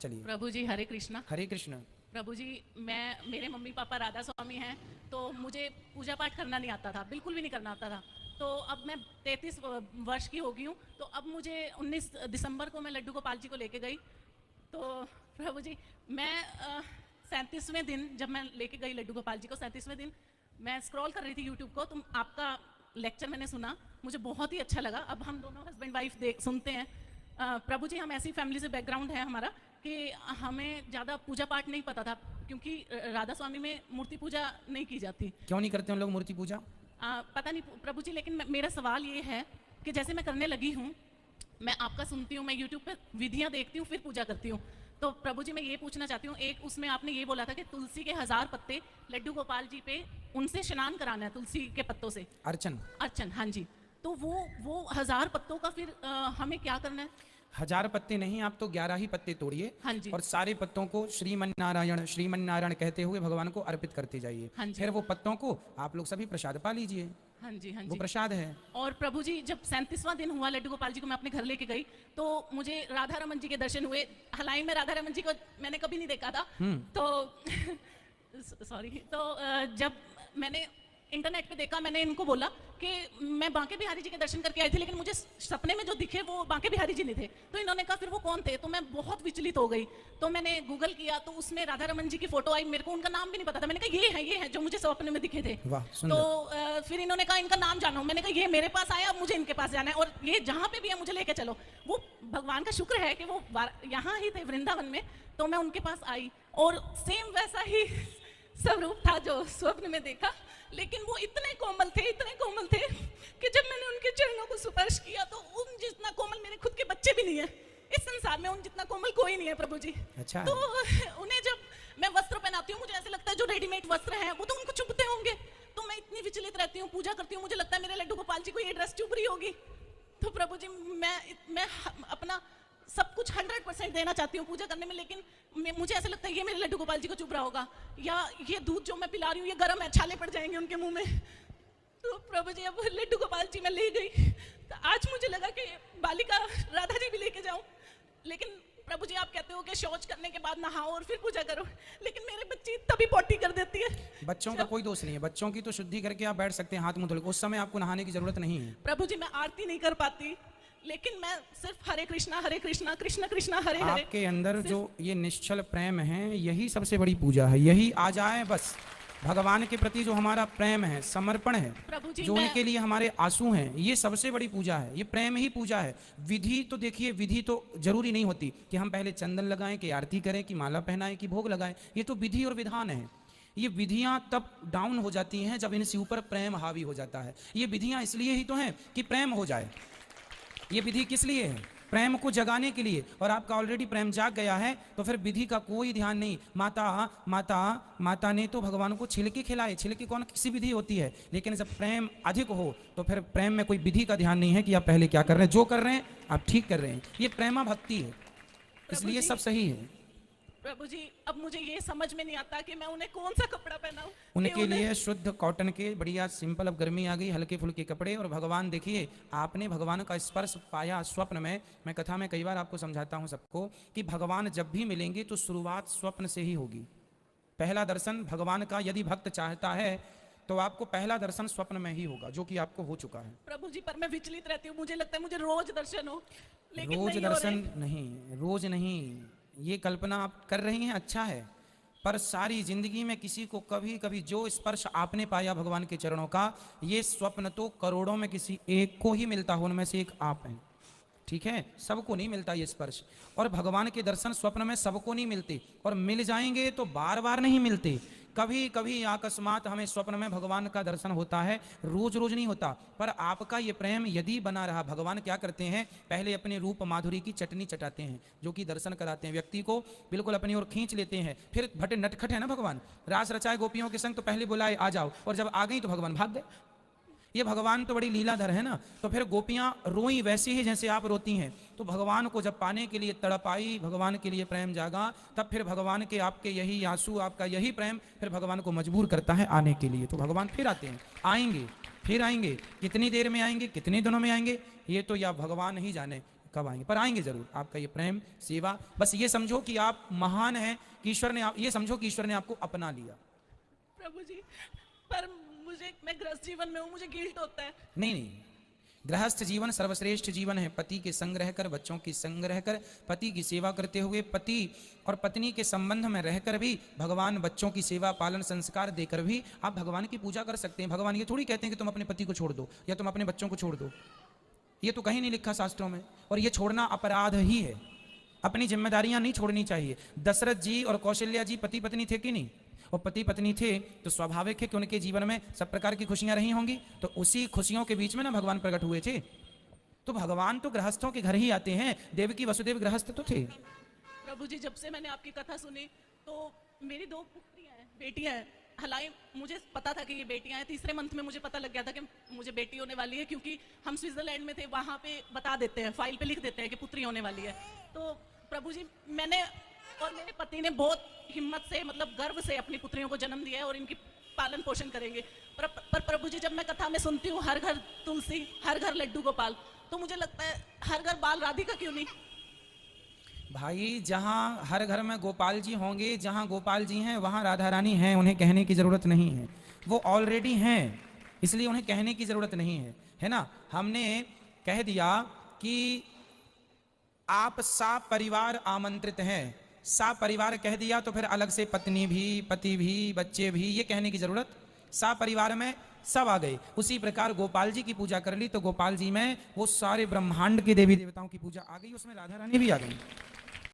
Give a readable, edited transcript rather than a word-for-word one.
चलिए। प्रभु जी हरे कृष्णा। हरे कृष्ण। प्रभु जी मेरे mummy papa Radha स्वामी हैं, तो मुझे पूजा पाठ करना नहीं आता था, बिल्कुल भी नहीं करना आता था। तो अब मैं 33 वर्ष की हो गई हूँ, तो अब मुझे 19 दिसंबर को मैं लड्डू गोपाल जी को लेके गई। तो प्रभु जी मैं 37वें दिन जब मैं लेके गई लड्डू गोपाल जी को, 37वें दिन मैं स्क्रॉल कर रही थी यूट्यूब को, तो आपका लेक्चर मैंने सुना, मुझे बहुत ही अच्छा लगा। अब हम दोनों हस्बैंड वाइफ सुनते हैं। प्रभु जी हम ऐसी फैमिली से बैकग्राउंड है हमारा कि हमें ज़्यादा पूजा पाठ नहीं पता था, क्योंकि राधा स्वामी में मूर्ति पूजा नहीं की जाती। क्यों नहीं करते हम लोग मूर्ति पूजा? पता नहीं प्रभु जी, लेकिन मेरा सवाल ये है कि जैसे मैं करने लगी हूँ, मैं आपका सुनती हूँ, मैं यूट्यूब पे विधियाँ देखती हूँ, फिर पूजा करती हूँ। तो प्रभु जी मैं ये पूछना चाहती हूँ, एक उसमें आपने ये बोला था कि तुलसी के 1000 पत्ते लड्डू गोपाल जी पे उनसे स्नान कराना है, तुलसी के पत्तों से अर्चन। अर्चन, हाँ जी। तो वो 1000 पत्तों का फिर हमें क्या करना है? 1000 पत्ते नहीं, आप तो 11 ही पत्ते तोड़िए। हाँ जी। और सारे पत्तों को श्रीमन नारायण श्रीमन नारायण कहते हुए भगवान को अर्पित करते जाइए। हाँ जी। फिर वो पत्तों को आप लोग सभी प्रसाद पा लीजिए। हाँ जी, हाँ जी। वो प्रसाद है। और प्रभु जी जब 37वां दिन हुआ लड्डू गोपाल जी को मैं अपने घर लेके गई, तो मुझे राधा रमन जी के दर्शन हुए। हालांकि मैं राधा रमन जी को मैंने कभी नहीं देखा था, तो सॉरी। तो जब मैंने इंटरनेट पे देखा, मैंने इनको बोला कि मैं बांके बिहारी जी के दर्शन करके आई थी, लेकिन मुझे सपने में जो दिखे वो बांके बिहारी जी नहीं थे। तो इन्होंने कहा फिर वो कौन थे? तो मैं बहुत विचलित हो गई। तो मैंने गूगल किया, तो उसमें राधा रमन जी की फोटो आई। मेरे को उनका नाम भी नहीं पता था। मैंने कहा ये है जो मुझे सपने में दिखे थे। तो फिर इन्होंने कहा इनका नाम जानो। मैंने कहा ये मेरे पास आया, अब मुझे इनके पास जाना है, और ये जहाँ पे भी है मुझे लेके चलो। वो भगवान का शुक्र है कि वो यहाँ ही थे वृंदावन में, तो मैं उनके पास आई और सेम वैसा ही स्वरूप था जो स्वप्न में देखा। लेकिन वो इतने कोमल थे कि जब मैंने उनके चरणों को स्पर्श किया, तो उन जितना कोमल मेरे खुद के बच्चे भी नहीं है इस संसार में, उन जितना कोमल कोई नहीं है प्रभु जी। अच्छा। तो उन्हें जब मैं वस्त्र पहनाती हूँ, मुझे ऐसे लगता है जो रेडीमेड वस्त्र हैं वो तो उनको चुभते होंगे। तो मैं इतनी विचलित रहती हूँ, पूजा करती हूँ, मुझे लगता है मेरे लड्डू गोपाल जी को ये ड्रेस चुभ रही होगी। तो प्रभु जी मैं अपना सब कुछ 100% देना चाहती हूँ पूजा करने में, लेकिन मुझे ऐसा लगता है ये मेरे लड्डू गोपाल जी को चुभ रहा होगा, या ये दूध जो मैं पिला रही हूँ ये गर्म है, छाले पड़ जाएंगे उनके मुंह में। तो प्रभु जी अब लड्डू गोपाल जी मैं ले गई, तो आज मुझे लगा कि बालिका राधा जी भी लेके जाऊं, लेकिन प्रभु जी आप कहते हो कि शौच करने के बाद नहाओ और फिर पूजा करो, लेकिन मेरे बच्ची तभी पॉटी कर देती है। बच्चों का कोई दोष नहीं है, बच्चों की तो शुद्धि करके आप बैठ सकते हैं हाथ मुंह धो के, उस समय आपको नहाने की जरूरत नहीं है। प्रभु जी मैं आरती नहीं कर पाती, लेकिन मैं सिर्फ हरे कृष्णा कृष्ण कृष्ण हरे हरे। आपके अंदर जो ये निश्चल प्रेम है, यही सबसे बड़ी पूजा है। यही आ जाए बस, भगवान के प्रति जो हमारा प्रेम है, समर्पण है, जो उनके लिए हमारे आंसू हैं, ये सबसे बड़ी पूजा है। ये प्रेम ही पूजा है। विधि तो देखिए, विधि तो जरूरी नहीं होती कि हम पहले चंदन लगाएं, कि आरती करें, कि माला पहनाएं, कि भोग लगाएं। ये तो विधि और विधान है। ये विधियां तब डाउन हो जाती हैं जब इनसे ऊपर प्रेम हावी हो जाता है। ये विधियां इसलिए ही तो हैं कि प्रेम हो जाए। ये विधि किस लिए है? प्रेम को जगाने के लिए। और आपका ऑलरेडी प्रेम जाग गया है, तो फिर विधि का कोई ध्यान नहीं। माता ने तो भगवान को छिलके खिलाए। छिलके कौन किसी विधि होती है, लेकिन जब प्रेम अधिक हो तो फिर प्रेम में कोई विधि का ध्यान नहीं है कि आप पहले क्या कर रहे हैं। जो कर रहे हैं आप ठीक कर रहे हैं। ये प्रेमा भक्ति है, इसलिए सब सही है। प्रभु जी अब मुझे ये समझ में नहीं आता कि मैं उन्हें कौन सा कपड़ा पहनाऊं। उनके लिए शुद्ध कॉटन के बढ़िया सिंपल, अब गर्मी आ गई, हल्के फुल्के कपड़े। और भगवान देखिए, आपने भगवान का स्पर्श पाया स्वप्न में। मैं कथा में कई बार आपको समझाता हूं सबको कि भगवान जब भी मिलेंगे तो शुरुआत स्वप्न से ही होगी। पहला दर्शन भगवान का यदि भक्त चाहता है तो आपको पहला दर्शन स्वप्न में ही होगा, जो कि आपको हो चुका है। प्रभु जी पर मैं विचलित रहती हूँ, मुझे लगता है मुझे रोज दर्शन हो, लेकिन रोज दर्शन नहीं, रोज नहीं। ये कल्पना आप कर रही हैं, अच्छा है, पर सारी जिंदगी में किसी को कभी कभी जो स्पर्श आपने पाया भगवान के चरणों का, ये स्वप्न तो करोड़ों में किसी एक को ही मिलता हो, उनमें से एक आप हैं। ठीक है, सबको नहीं मिलता ये स्पर्श। और भगवान के दर्शन स्वप्न में सबको नहीं मिलते, और मिल जाएंगे तो बार बार नहीं मिलते। कभी कभी अकस्मात हमें स्वप्न में भगवान का दर्शन होता है, रोज रोज नहीं होता। पर आपका ये प्रेम यदि बना रहा, भगवान क्या करते हैं, पहले अपने रूप माधुरी की चटनी चटाते हैं, जो कि दर्शन कराते हैं, व्यक्ति को बिल्कुल अपनी ओर खींच लेते हैं। फिर भटे नटखट है ना भगवान, रास रचाए गोपियों के संग, तो पहले बुलाए आ जाओ, और जब आ गई तो भगवान भाग गए। ये भगवान तो बड़ी लीलाधर है ना। तो फिर गोपियां रोई वैसे ही जैसे आप रोती हैं। तो भगवान को जब पाने के लिए तड़प आई, भगवान के लिए प्रेम जागा, तब फिर भगवान के आपके यही आंसू, आपका यही प्रेम फिर भगवान को मजबूर करता है आने के लिए। तो भगवान फिर आते हैं, आएंगे, फिर आएंगे। कितनी देर में आएंगे, कितने दिनों में आएंगे, ये तो या भगवान ही जाने। कब आएंगे, पर आएंगे जरूर। आपका ये प्रेम सेवा, बस ये समझो कि आप महान हैं, कि ईश्वर ने ये समझो कि ईश्वर ने आपको अपना लिया। प्रभु जी, पर मैं गृहस्थ जीवन में हूँ, मुझे गिल्ट होता है। नहीं नहीं, गृहस्थ जीवन सर्वश्रेष्ठ जीवन है। पति के संग रहकर, बच्चों के संग रहकर, पति की सेवा करते हुए, पति और पत्नी के संबंध में रहकर भी भगवान बच्चों की सेवा पालन संस्कार देकर भी आप भगवान की पूजा कर सकते हैं। भगवान ये थोड़ी कहते हैं कि तुम अपने पति को छोड़ दो या तुम अपने बच्चों को छोड़ दो, ये तो कहीं नहीं लिखा शास्त्रों में, और ये छोड़ना अपराध ही है। अपनी जिम्मेदारियां नहीं छोड़नी चाहिए। दशरथ जी और कौशल्या जी पति पत्नी थे कि नहीं? और पति पत्नी थे तो स्वाभाविक है कि उनके जीवन में सब प्रकार की खुशियां रही होंगी, तो उसी खुशियों के बीच में ना भगवान प्रकट हुए थे। तो भगवान तो गृहस्थों के घर ही आते हैं। देवकी वसुदेव गृहस्थ तो थे। प्रभु जी, जब से मैंने आपकी कथा सुनी तो मेरी 2 पुत्रियां हैं, बेटियां हैं। हालांकि मुझे पता था कि ये बेटियां हैं, तीसरे मंथ में मुझे पता लग गया था कि मुझे बेटी होने वाली है, क्योंकि हम स्विट्जरलैंड में थे, वहां पे बता देते हैं, फाइल पे लिख देते हैं कि पुत्री होने वाली है। तो प्रभु जी, मैंने और मेरे पति ने बहुत हिम्मत से, मतलब गर्व से अपनी पुत्रियों को जन्म दिया है और इनकी पालन पोषण करेंगे। पर प्रभु जी, जब मैं कथा में सुनती हूँ हर घर तुलसी हर घर लड्डू गोपाल, तो मुझे लगता है हर घर बाल राधिका क्यों नहीं? भाई, जहां हर घर में गोपाल जी होंगे, जहां गोपाल जी हैं वहां राधा रानी हैं, उन्हें कहने की जरूरत नहीं है, वो ऑलरेडी हैं, इसलिए उन्हें कहने की जरूरत नहीं है, है ना। हमने कह दिया कि आप सा परिवार आमंत्रित हैं, सा परिवार कह दिया तो फिर अलग से पत्नी भी, पति भी, बच्चे भी, ये कहने की जरूरत, सा परिवार में सब आ गए। उसी प्रकार गोपाल जी की पूजा कर ली तो गोपाल जी में वो सारे ब्रह्मांड के देवी देवताओं की पूजा आ गई, उसमें राधा रानी भी आ गई।